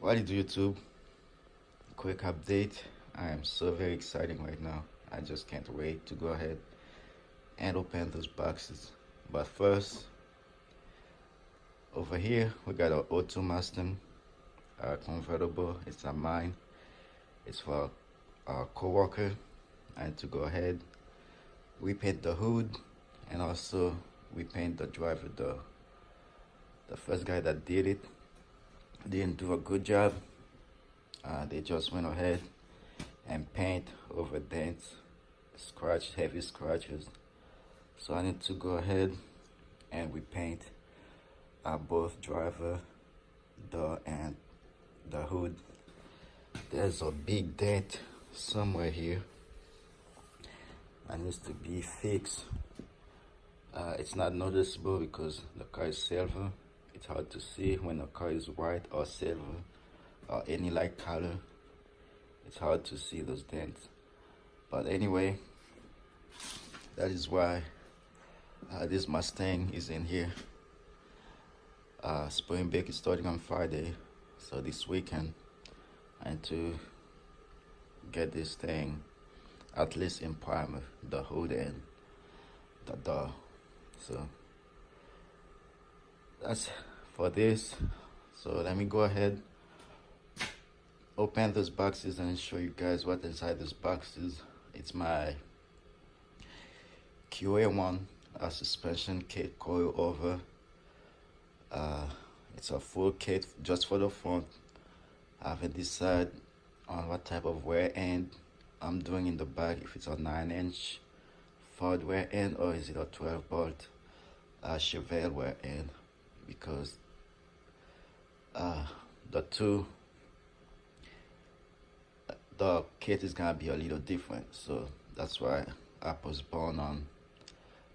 What do YouTube? Quick update. I am so very excited right now. I just can't wait to go ahead and open those boxes. But first, over here we got our O2 Mustang convertible. It's not mine. It's for our co-worker. I need to go ahead. We paint the hood, and also we paint the driver. The first guy that did it didn't do a good job. They just went ahead and paint over dents, scratch, heavy scratches. So I need to go ahead and we paint both driver, door, and the hood. There's a big dent somewhere here that needs to be fixed. It's not noticeable because the car is silver. It's hard to see when the car is white or silver or any light color. It's hard to see those dents. But anyway, that is why this Mustang is in here. Spring break is starting on Friday, so this weekend I need to get this thing at least in primer, the hood and the door. So that's for this. So let me go ahead, open those boxes and show you guys what's inside those boxes. It's my Qa1 suspension kit coil over. It's a full kit just for the front. I haven't decided on what type of wear end I'm doing in the back, if it's a 9-inch Ford wear end or is it a 12 bolt Chevelle wear end, because the kit is gonna be a little different, so that's why I postponed on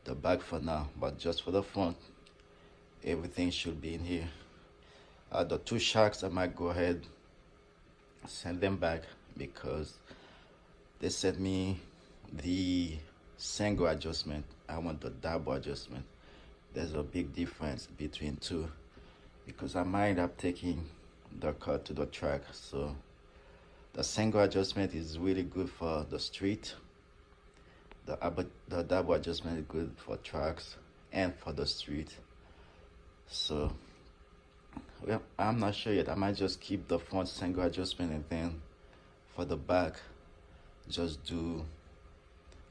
the back for now. But just for the front, everything should be in here. The two shocks, I might go ahead send them back because they sent me the single adjustment. I want the double adjustment. There's a big difference between two because I might end up taking the car to the track. So the single adjustment is really good for the street. The double adjustment is good for tracks and for the street. So well, I'm not sure yet. I might just keep the front single adjustment and then for the back just do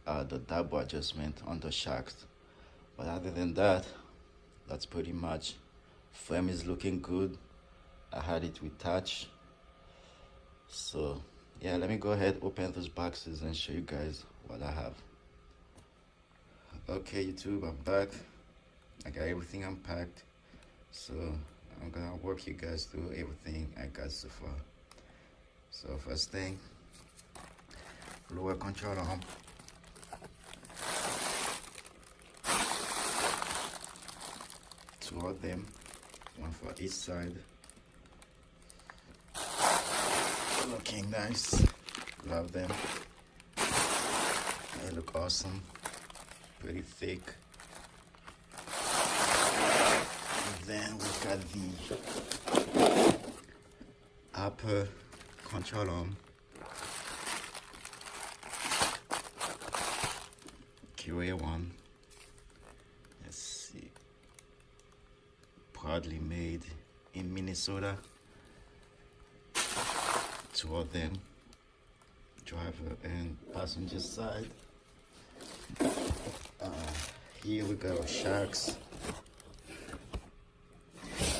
the double adjustment on the shocks. But other than that, that's pretty much. Frame is looking good. I had it retouched. So yeah, let me go ahead, open those boxes and show you guys what I have. Okay YouTube, I'm back. I got everything unpacked, so I'm gonna walk you guys through everything I got so far. So first thing, lower control arm. Two of them, one for each side. Looking nice. Love them. They look awesome. Pretty thick. And then we got the upper control arm. Qa1. Let's see. Proudly made in Minnesota. Two of them, driver and passenger side. Here we got our shocks.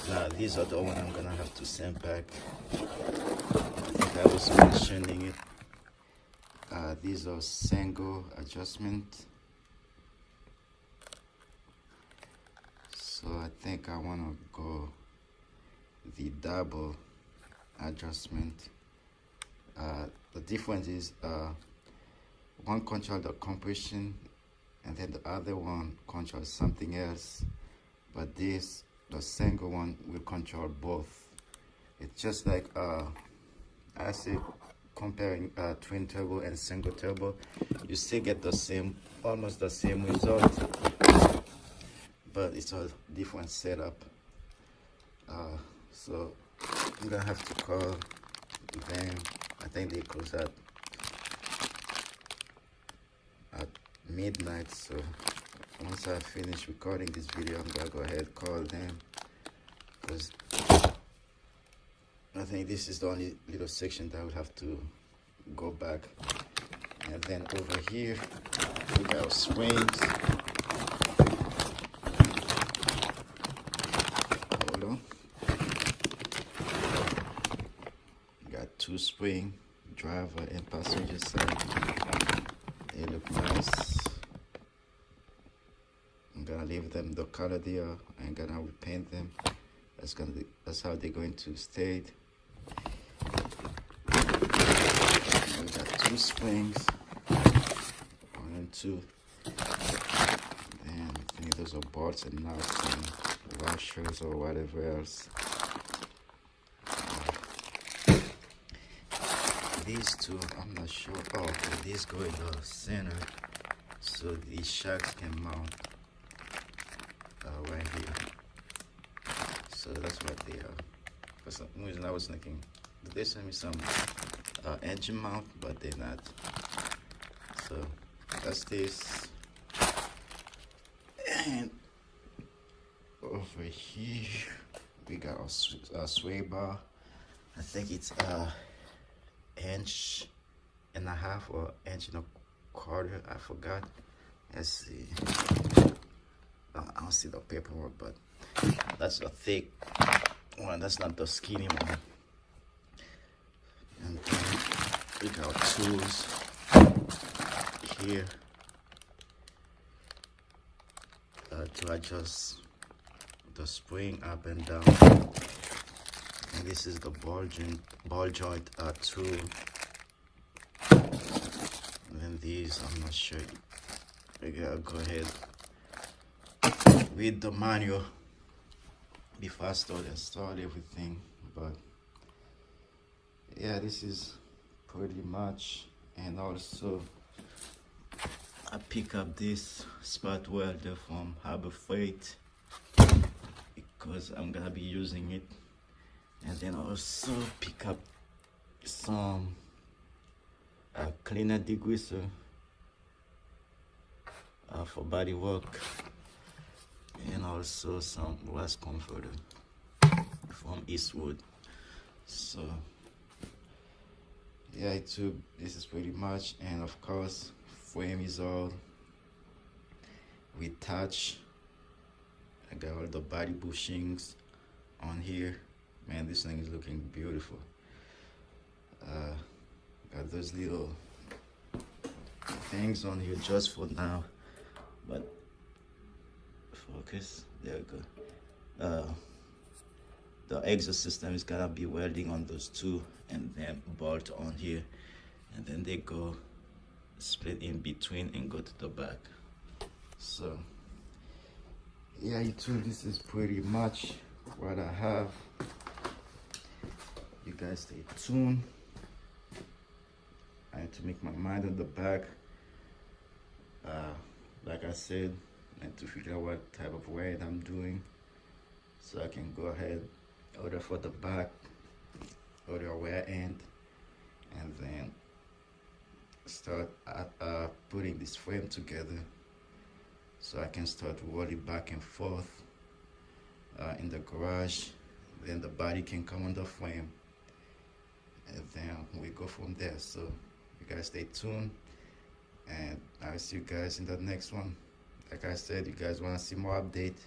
Now these are the ones I'm gonna have to send back. I think I was mentioning it. These are single adjustment. So I think I wanna go the double adjustment. The difference is one controls the compression and then the other one controls something else, but this, the single one, will control both. It's just like I say, comparing twin turbo and single turbo, you still get the same, almost the same result, but it's a different setup. So I'm gonna have to call them. I think they close at midnight, so once I finish recording this video, I'm gonna go ahead and call them, because I think this is the only little section that I will have to go back. And then over here we got swings. Hold on. We got 2 spring, driver and passenger side. They look nice. I'm gonna leave them the color they are. I'm gonna repaint them. That's how they're going to stay. We got 2 springs, 1 and 2. And I think those are bolts and nuts and washers or whatever else. These 2, I'm not sure. Oh, okay, these go in the center, so these shocks can mount right here. So that's what they are. For some reason, I was thinking they sent me some engine mount, but they're not. So that's this. And over here we got a sway bar. I think it's 1.5 inches or 1.25 inches. I forgot. Let's see. I don't see the paperwork, but that's a thick one. That's not the skinny one. And then we got tools here to adjust the spring up and down. And this is the ball joint tool. And then these, I'm not sure. We gotta go ahead with the manual before I install everything. But yeah, this is pretty much. And also I pick up this spot welder from Harbor Freight because I'm gonna be using it. And then also pick up some cleaner degreaser for body work, and also some rust comforter from Eastwood. So yeah, this is pretty much. And of course, frame is all retouched. I got all the body bushings on here. Man, this thing is looking beautiful. Got those little things on here just for now, but focus, there we go. The exhaust system is gonna be welding on those 2 and then bolt on here, and then they go split in between and go to the back. So yeah, this is pretty much what I have. You guys stay tuned. I had to make my mind on the back. Like I said, I had to figure out what type of weight I'm doing, so I can go ahead, order for the back, order a wear end, and then start putting this frame together, so I can start rolling back and forth in the garage. Then the body can come on the frame, and then we go from there. So you guys stay tuned, and I'll see you guys in the next one. Like I said, you guys want to see more update,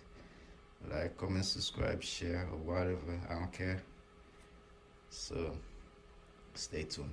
like, comment, subscribe, share, or whatever. I don't care. So stay tuned.